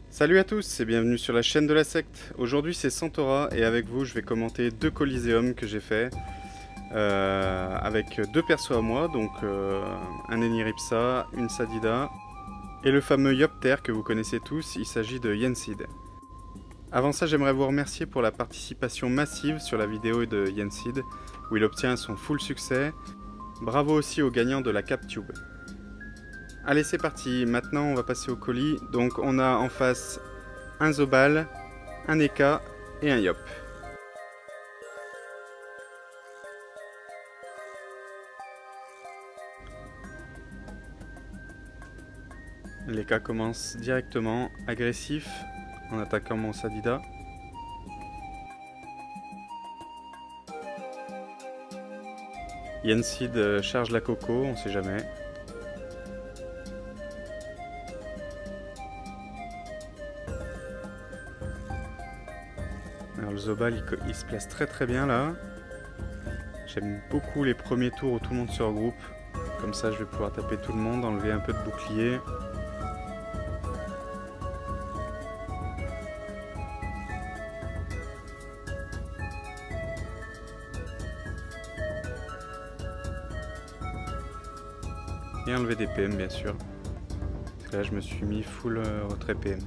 Salut à tous et bienvenue sur la chaîne de la secte. Aujourd'hui c'est Santora et avec vous je vais commenter 2 Coliseum que j'ai fait avec 2 persos à moi, donc un Eniripsa, une Sadida et le fameux Yopter que vous connaissez tous, il s'agit de Yensid. Avant ça j'aimerais vous remercier pour la participation massive sur la vidéo de Yensid où il obtient son full succès. Bravo aussi aux gagnants de la CapTube. Allez c'est parti, maintenant on va passer au colis. Donc on a en face un Zobal, un Eka et un Yop. L'Eka commence directement agressif en attaquant mon Sadida. Yensid charge la Coco, on sait jamais. Alors le Zobal il se place très bien là. J'aime beaucoup les premiers tours où tout le monde se regroupe. Comme ça je vais pouvoir taper tout le monde, enlever un peu de bouclier. Et enlever des PM bien sûr. Parce que là je me suis mis full retrait PM.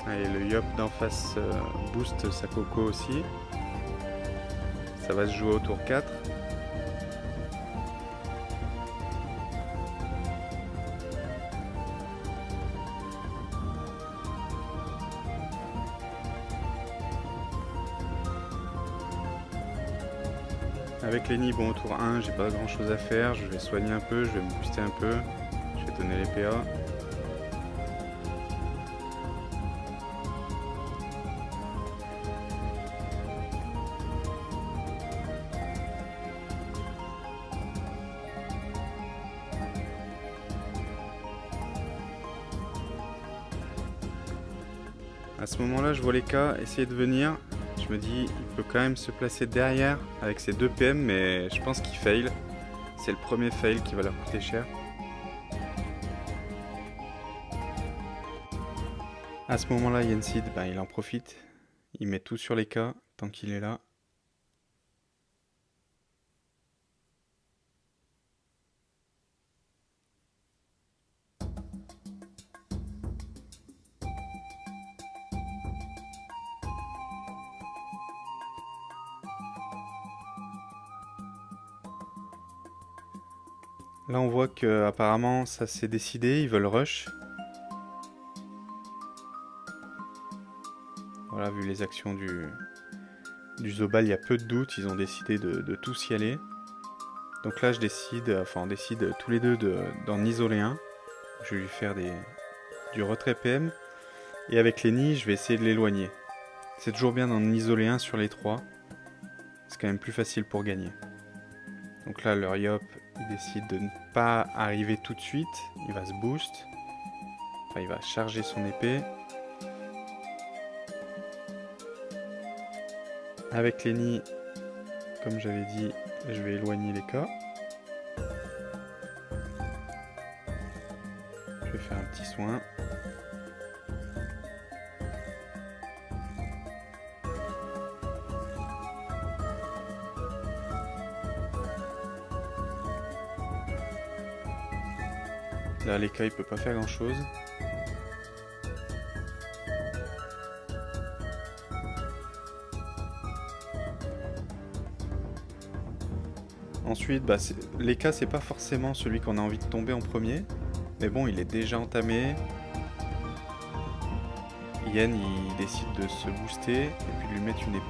Allez, le Yop d'en face booste sa Coco aussi. Ça va se jouer au tour 4. Avec Lenny, bon au tour 1, j'ai pas grand chose à faire. Je vais soigner un peu, je vais me booster un peu. Je vais donner les PA. À ce moment-là, je vois les cas essayer de venir. Je me dis, il peut quand même se placer derrière avec ses 2 PM, mais je pense qu'il fail. C'est le premier fail qui va leur coûter cher. À ce moment-là, Yensid, il en profite. Il met tout sur les cas tant qu'il est là. Là on voit que apparemment ça s'est décidé, ils veulent rush. Voilà, vu les actions du Zobal, il y a peu de doute, ils ont décidé de tous y aller. Donc là on décide tous les deux d'en isoler un. Je vais lui faire du retrait PM. Et avec Lenny, je vais essayer de l'éloigner. C'est toujours bien d'en isoler un sur les 3. C'est quand même plus facile pour gagner. Donc là, leur Yop, il décide de ne pas arriver tout de suite. Il va se boost. Enfin, il va charger son épée. Avec Lenny, comme j'avais dit, je vais éloigner les cas. Je vais faire un petit soin. Là, l'Eka, il peut pas faire grand chose. Ensuite, l'Eka, c'est pas forcément celui qu'on a envie de tomber en premier. Mais bon, il est déjà entamé. Yen, il décide de se booster et puis de lui mettre une épée.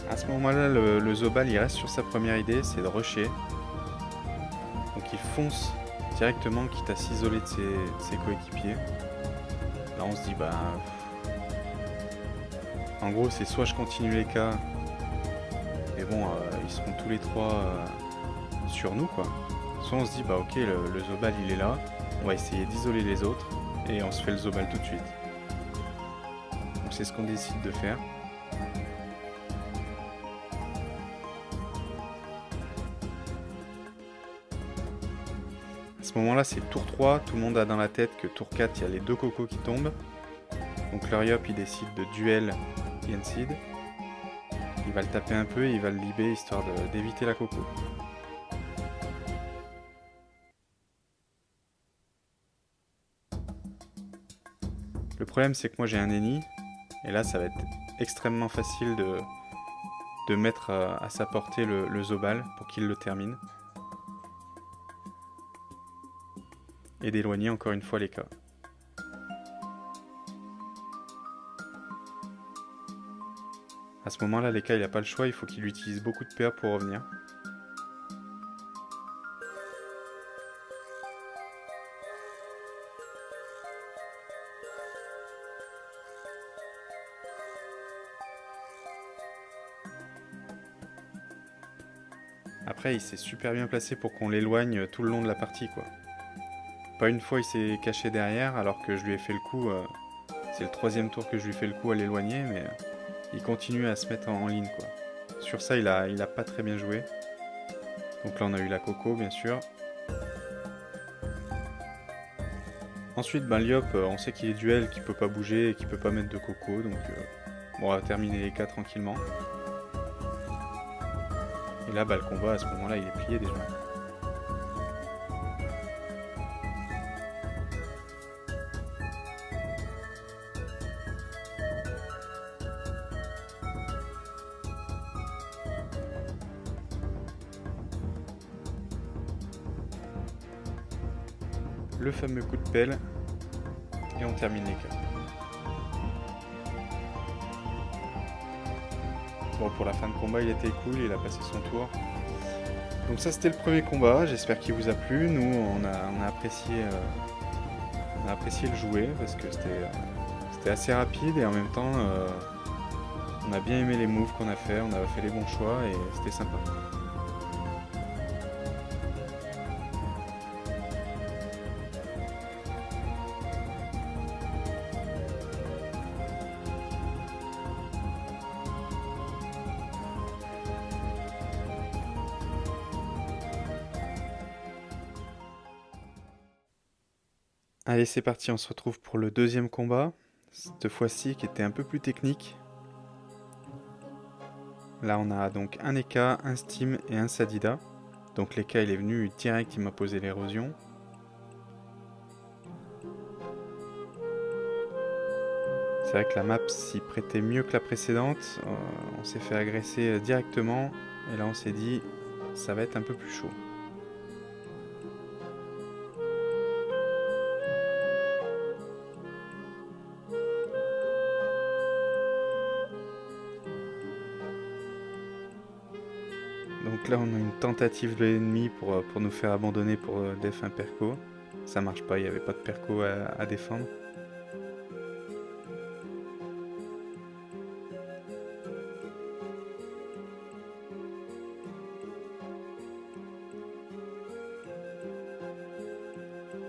À ce moment-là, le Zobal il reste sur sa première idée, c'est de rusher. Donc il fonce directement, quitte à s'isoler de ses coéquipiers. Là on se dit en gros c'est soit je continue les cas Mais bon, ils seront tous les trois sur nous, quoi. Soit on se dit, bah ok, le Zobal il est là, on va essayer d'isoler les autres, et on se fait le Zobal tout de suite. Donc c'est ce qu'on décide de faire. À ce moment-là, c'est tour 3, tout le monde a dans la tête que tour 4, il y a les 2 cocos qui tombent. Donc l'Uriop, il décide de duel Yensid. Il va le taper un peu et il va le libérer histoire d'éviter la coco. Le problème, c'est que moi j'ai un Eni, et là ça va être extrêmement facile de mettre à sa portée le Zobal pour qu'il le termine. Et d'éloigner encore une fois les cas. À ce moment-là, Leka, il n'a pas le choix, il faut qu'il utilise beaucoup de PA pour revenir. Après, il s'est super bien placé pour qu'on l'éloigne tout le long de la partie, quoi. Pas une fois il s'est caché derrière, alors que je lui ai fait le coup... c'est le 3e tour que je lui fais le coup à l'éloigner, mais il continue à se mettre en ligne, quoi. Sur ça, il a pas très bien joué. Donc là, on a eu la coco, bien sûr. Ensuite, ben, Liop, on sait qu'il est duel, qu'il peut pas bouger et qu'il peut pas mettre de coco, donc bon, on va terminer les cas tranquillement. Et là, bah, le combat, à ce moment-là, il est plié déjà. Le fameux coup de pelle, et on termine les cas. Bon, pour la fin de combat, il était cool, il a passé son tour. Donc ça, c'était le premier combat, j'espère qu'il vous a plu. Nous, on a apprécié le jouer, parce que c'était assez rapide, et en même temps, on a bien aimé les moves qu'on a fait, on a fait les bons choix, et c'était sympa. Allez, c'est parti, on se retrouve pour le 2e combat, cette fois-ci qui était un peu plus technique. Là, on a donc un Eka, un Steam et un Sadida. Donc l'Eka, il est venu direct, il m'a posé l'érosion. C'est vrai que la map s'y prêtait mieux que la précédente. On s'est fait agresser directement. Et là, on s'est dit, ça va être un peu plus chaud. Donc là, on a une tentative de l'ennemi pour nous faire abandonner pour def un perco. Ça marche pas, il n'y avait pas de perco à défendre.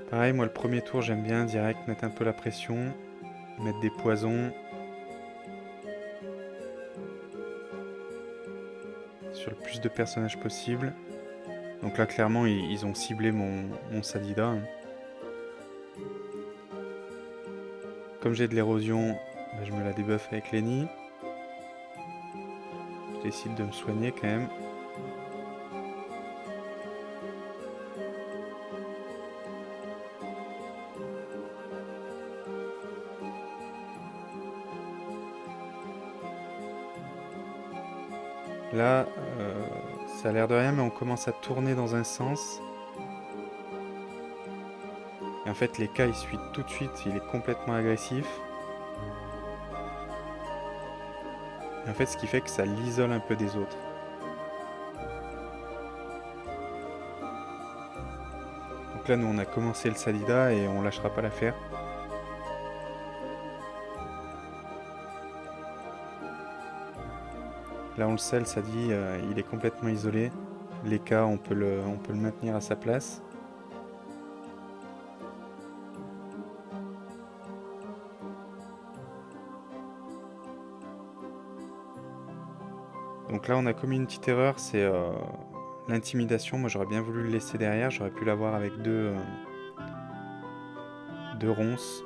Pareil, moi le premier tour, j'aime bien direct mettre un peu la pression, mettre des poisons. Sur le plus de personnages possible. Donc là, clairement, ils ont ciblé mon Sadida. Hein. Comme j'ai de l'érosion, bah, je me la débuff avec Lenny. Je décide de me soigner quand même. Là, ça a l'air de rien, mais on commence à tourner dans un sens. Et en fait, l'Eka, il suit tout de suite, il est complètement agressif. Et en fait, ce qui fait que ça l'isole un peu des autres. Donc là, nous, on a commencé le Sadida et on lâchera pas l'affaire. Là on le scelle, ça dit il est complètement isolé. Les cas on peut le maintenir à sa place. Donc là on a commis une petite erreur, c'est l'intimidation. Moi j'aurais bien voulu le laisser derrière, j'aurais pu l'avoir avec deux ronces.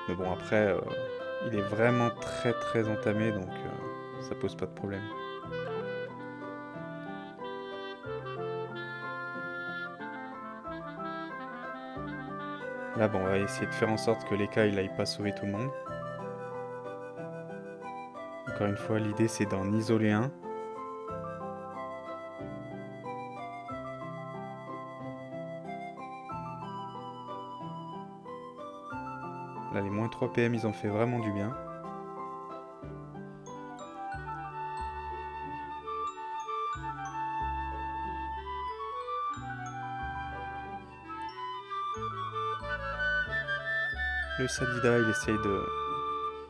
Mais bon après il est vraiment très entamé, donc ça pose pas de problème. Là bon, on va essayer de faire en sorte que l'EK il aille pas sauver tout le monde. Encore une fois, l'idée c'est d'en isoler un. Là les moins 3 PM ils ont fait vraiment du bien. Le Sadida il essaye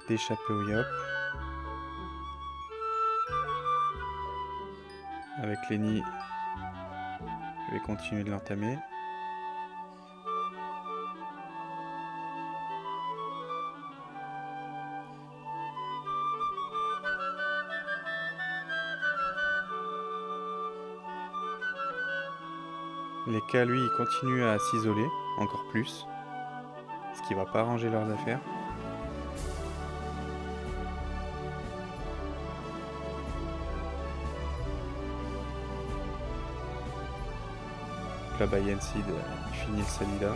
d'échapper au Yop. Avec Lenny, je vais continuer de l'entamer. Les cas, lui, il continue à s'isoler encore plus, ce qui va pas arranger leurs affaires. Là-bas, Yensid, il finit le Sadida.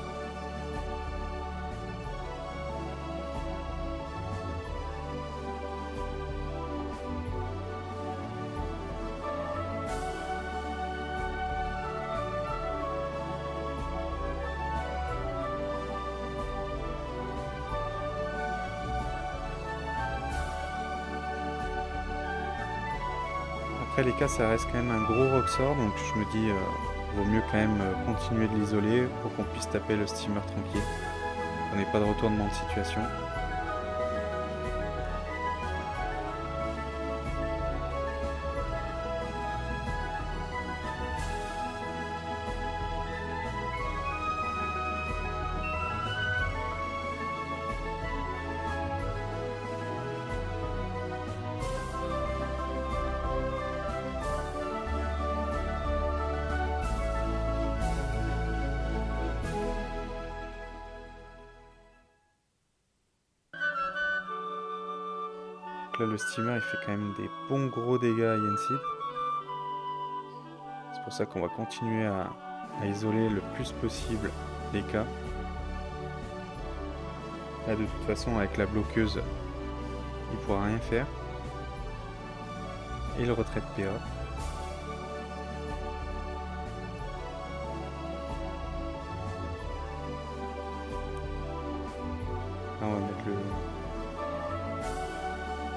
Après les cas ça reste quand même un gros Roxor, donc je me dis vaut mieux quand même continuer de l'isoler pour qu'on puisse taper le steamer tranquille. On n'ait pas de retournement de situation. Là le steamer il fait quand même des bons gros dégâts à Yensid. C'est pour ça qu'on va continuer à isoler le plus possible les cas. Là de toute façon avec la bloqueuse il pourra rien faire. Et le retrait de PA. Là on va mettre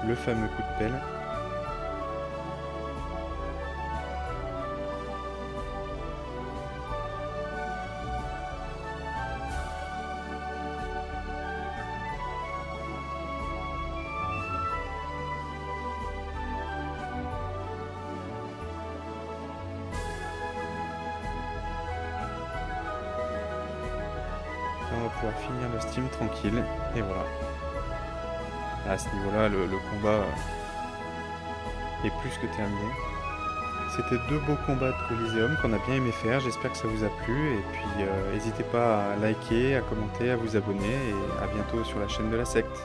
le fameux coup de pelle. Là, on va pouvoir finir le steam tranquille, et voilà. À ce niveau-là, le combat est plus que terminé. C'était deux beaux combats de Coliseum qu'on a bien aimé faire, j'espère que ça vous a plu, et puis n'hésitez pas à liker, à commenter, à vous abonner, et à bientôt sur la chaîne de la secte.